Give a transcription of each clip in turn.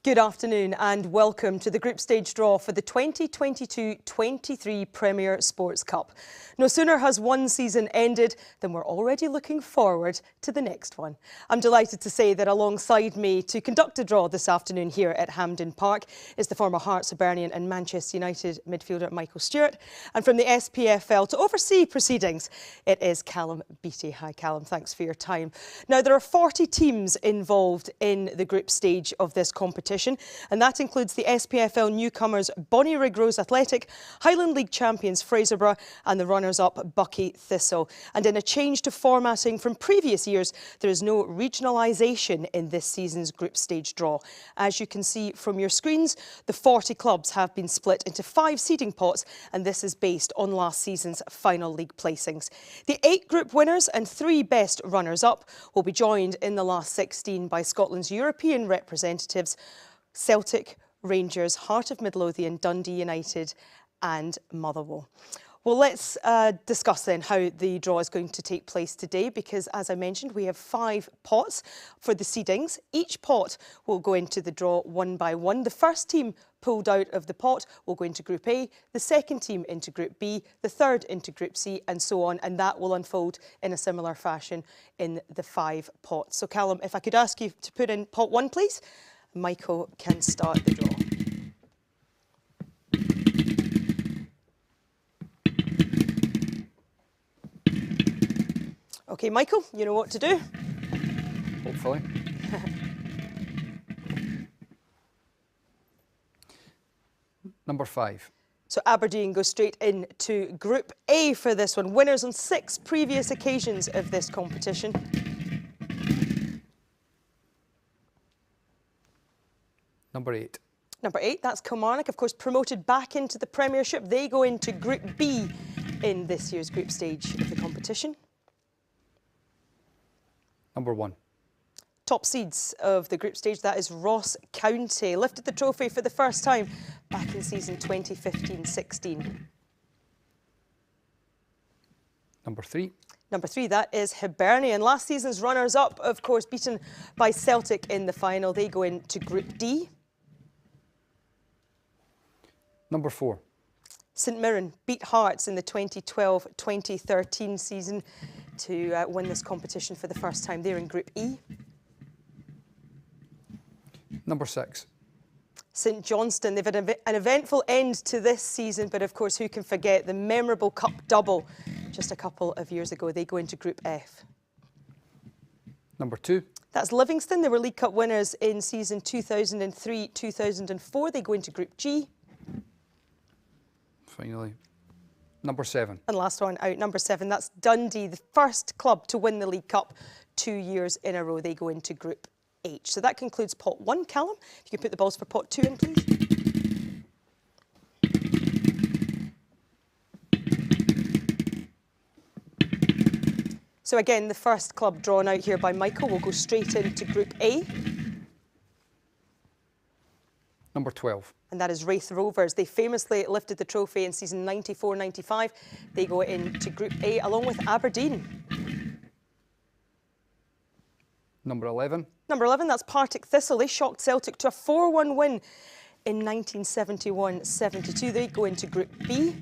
Good afternoon and welcome to the group stage draw for the 2022-23 Premier Sports Cup. No sooner has one season ended than we're already looking forward to the next one. I'm delighted to say that alongside me to conduct a draw this afternoon here at Hampden Park is the former Hearts, Hibernian and Manchester United midfielder Michael Stewart. And from the Spfl to oversee proceedings, it is Callum Beattie. Hi Callum, thanks for your time. Now there are 40 teams involved in the group stage of this competition, and that includes the SPFL newcomers Bonnyrigg Rose Athletic, Highland League champions Fraserburgh and the runners-up Buckie Thistle. And in a change to formatting from previous years, there is no regionalisation in this season's group stage draw. As you can see from your screens, the 40 clubs have been split into 5 seeding pots, and this is based on last season's final league placings. The 8 group winners and 3 best runners-up will be joined in the last 16 by Scotland's European representatives Celtic, Rangers, Heart of Midlothian, Dundee United and Motherwell. Well, let's discuss then how the draw is going to take place today, because as I mentioned, we have 5 pots for the seedings. Each pot will go into the draw one by one. The first team pulled out of the pot will go into Group A, the second team into Group B, the third into Group C and so on, and that will unfold in a similar fashion in the 5 pots. So Callum, if I could ask you to put in pot 1 please. Michael can start the draw. OK, Michael, you know what to do. Hopefully. Number 5. So Aberdeen go straight into Group A for this one. Winners on 6 previous occasions of this competition. Number 8. Number 8, that's Kilmarnock, of course, promoted back into the Premiership. They go into Group B in this year's group stage of the competition. Number 1. Top seeds of the group stage, that is Ross County. Lifted the trophy for the first time back in season 2015-16. Number 3. Number 3, that is Hibernian. Last season's runners-up, of course, beaten by Celtic in the final. They go into Group D. Number 4. St Mirren beat Hearts in the 2012-2013 season to win this competition for the first time. They're in Group E. Number 6. St Johnstone, they've had an eventful end to this season, but of course who can forget the memorable cup double just a couple of years ago. They go into Group F. Number 2. That's Livingston. They were League Cup winners in season 2003-2004. They go into Group G. Finally. Number 7. And last one out, number 7, that's Dundee, the first club to win the League Cup 2 years in a row. They go into Group H. So that concludes pot 1. Callum, if you could put the balls for pot 2 in, please. So again, the first club drawn out here by Michael will go straight into Group A. Number 12. And that is Raith Rovers. They famously lifted the trophy in season 94-95. They go into Group A along with Aberdeen. Number 11. Number 11, that's Partick Thistle. They shocked Celtic to a 4-1 win in 1971-72. They go into Group B.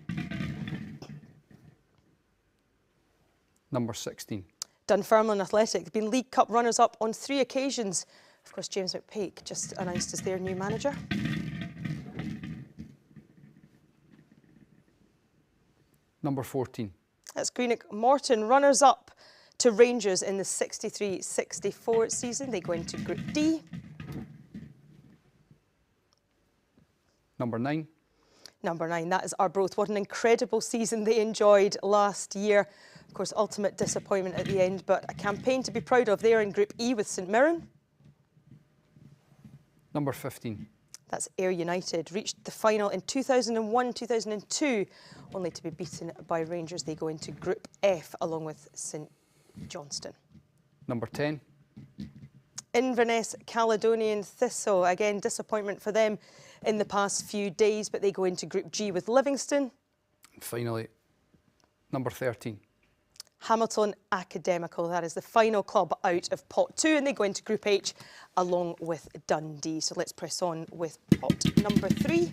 Number 16. Dunfermline Athletic. They've been League Cup runners-up on 3 occasions. Of course, James McPake just announced as their new manager. Number 14. That's Greenock Morton, runners-up to Rangers in the 63-64 season. They go into Group D. Number 9. Number 9, that is Arbroath. What an incredible season they enjoyed last year. Of course, ultimate disappointment at the end, but a campaign to be proud of. They're in Group E with St Mirren. Number 15. That's Ayr United. Reached the final in 2001-2002, only to be beaten by Rangers. They go into Group F along with St Johnstone. Number 10. Inverness Caledonian Thistle. Again, disappointment for them in the past few days, but they go into Group G with Livingston. And finally, number 13. Hamilton Academical. That is the final club out of pot 2, and they go into Group H along with Dundee. So let's press on with pot number 3.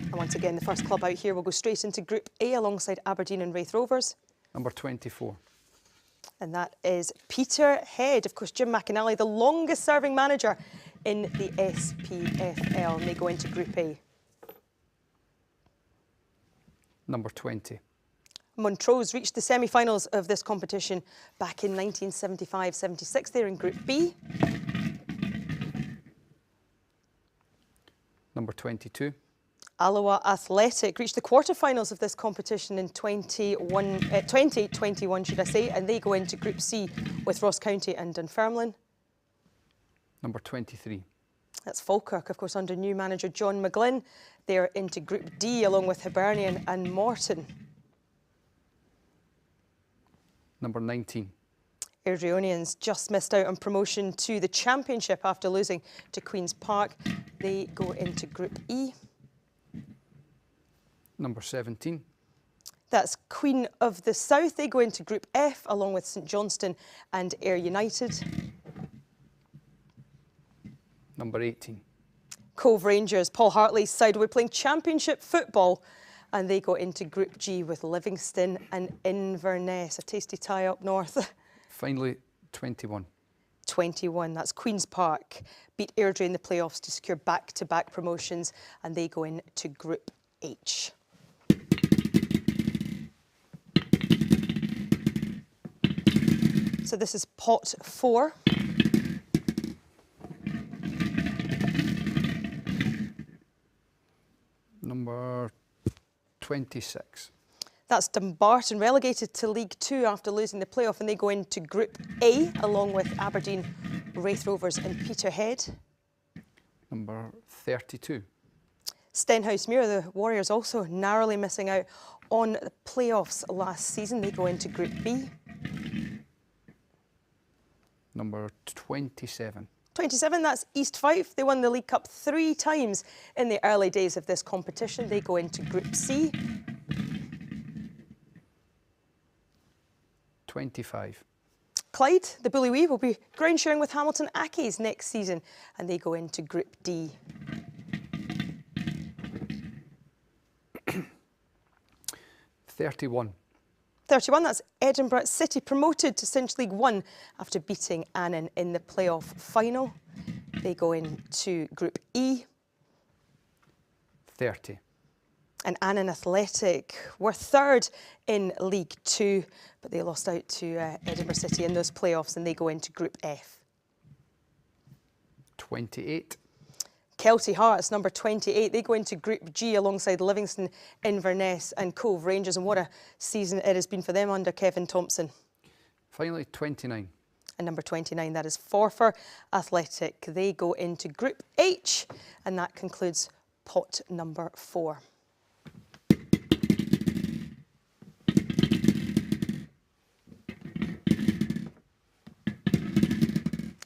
And once again, the first club out here will go straight into Group A alongside Aberdeen and Raith Rovers. Number 24. And that is Peterhead. Of course, Jim McInally, the longest serving manager in the SPFL, and they go into Group A. Number 20. Montrose reached the semi-finals of this competition back in 1975-76. They're in Group B. Number 22. Alloa Athletic reached the quarter-finals of this competition in 2021, should I say, and they go into Group C with Ross County and Dunfermline. Number 23. That's Falkirk, of course, under new manager John McGlynn. They're into Group D along with Hibernian and Morton. Number 19. Airdrieonians just missed out on promotion to the Championship after losing to Queen's Park. They go into Group E. Number 17. That's Queen of the South. They go into Group F along with St Johnstone and Ayr United. Number 18. Cove Rangers, Paul Hartley's side, will be playing Championship football, and they go into Group G with Livingston and Inverness. A tasty tie up north. Finally, 21. 21, that's Queen's Park. Beat Airdrie in the playoffs to secure back-to-back promotions, and they go into Group H. So this is pot 4. Number 26. That's Dumbarton, relegated to League 2 after losing the playoff, and they go into Group A along with Aberdeen, Raith Rovers and Peterhead. Number 32. Stenhousemuir, the Warriors, also narrowly missing out on the playoffs last season. They go into Group B. Number 27. 27, that's East Fife. They won the League Cup 3 times in the early days of this competition. They go into Group C. 25. Clyde, the Bully Wee, will be ground sharing with Hamilton Accies next season, and they go into Group D. 31. 31, that's Edinburgh City, promoted to Cinch League 1 after beating Annan in the playoff final. They go into Group E. 30. And Annan Athletic were third in League 2, but they lost out to Edinburgh City in those playoffs, and they go into Group F. 28. Kelty Hearts, number 28, they go into Group G alongside Livingston, Inverness and Cove Rangers, and what a season it has been for them under Kevin Thompson. Finally, 29. And number 29, that is Forfar Athletic. They go into Group H, and that concludes pot number 4.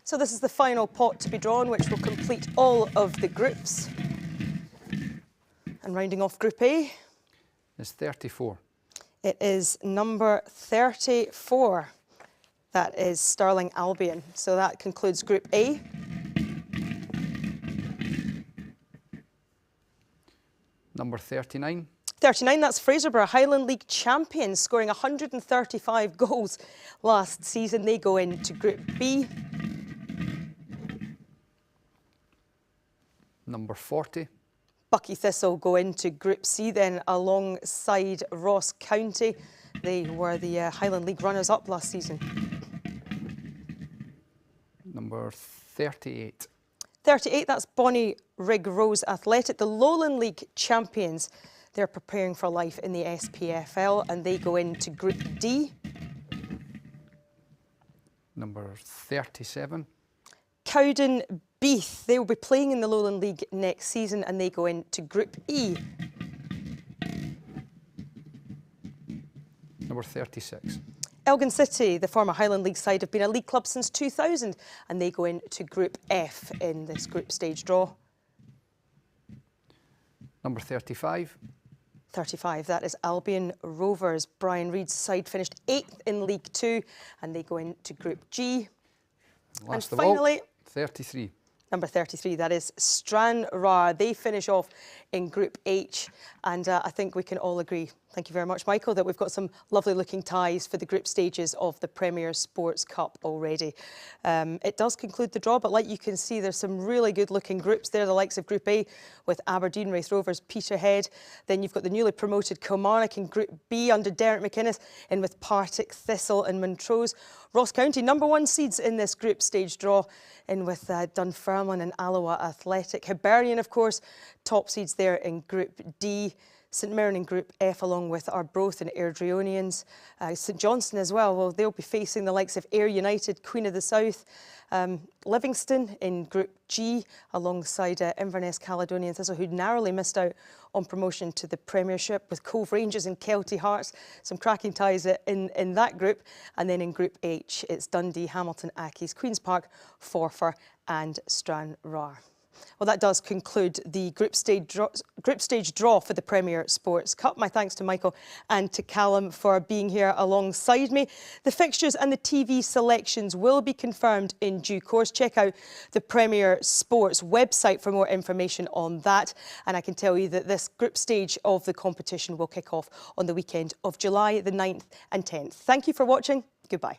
So this is the final pot to be drawn, which will complete all of the groups. And rounding off Group A. It's 34. It is number 34. That is Stirling Albion. So that concludes Group A. Number 39. 39, that's Fraserburgh, Highland League champions, scoring 135 goals last season. They go into Group B. Number 40. Buckie Thistle go into Group C then alongside Ross County. They were the Highland League runners-up last season. Number 38. 38, that's Bonnie Rig Rose Athletic, the Lowland League champions. They're preparing for life in the SPFL, and they go into Group D. Number 37. Cowden Beath, they will be playing in the Lowland League next season, and they go into Group E. Number 36. Elgin City, the former Highland League side, have been a league club since 2000 and they go into Group F in this group stage draw. Number 35. 35, that is Albion Rovers. Brian Reid's side finished 8th in League Two and they go into Group G. Last and of all, finally, 33. Number 33, that is Stranraer. They finish off in Group H and I think we can all agree, thank you very much Michael, that we've got some lovely looking ties for the group stages of the Premier Sports Cup already. It does conclude the draw, but like you can see there's some really good looking groups there, the likes of Group A with Aberdeen, Raith Rovers, Peterhead. Then you've got the newly promoted Kilmarnock in Group B under Derek McInnes, in with Partick, Thistle and Montrose. Ross County, #1 seeds in this group stage draw, in with Dunfermline and Alloa Athletic. Hibernian, of course, top seeds there in Group D. St Mirren in Group F along with Arbroath and Airdrieonians. St Johnstone as well, they'll be facing the likes of Ayr United, Queen of the South. Livingston in Group G alongside Inverness Caledonian Thistle, who narrowly missed out on promotion to the Premiership, with Cove Rangers and Kelty Hearts. Some cracking ties in that group. And then in Group H, it's Dundee, Hamilton Accies, Queen's Park, Forfar and Stranraer. Well, that does conclude the group stage draw for the Premier Sports Cup. My thanks to Michael and to Callum for being here alongside me. The fixtures and the TV selections will be confirmed in due course. Check out the Premier Sports website for more information on that. And I can tell you that this group stage of the competition will kick off on the weekend of July the 9th and 10th. Thank you for watching. Goodbye.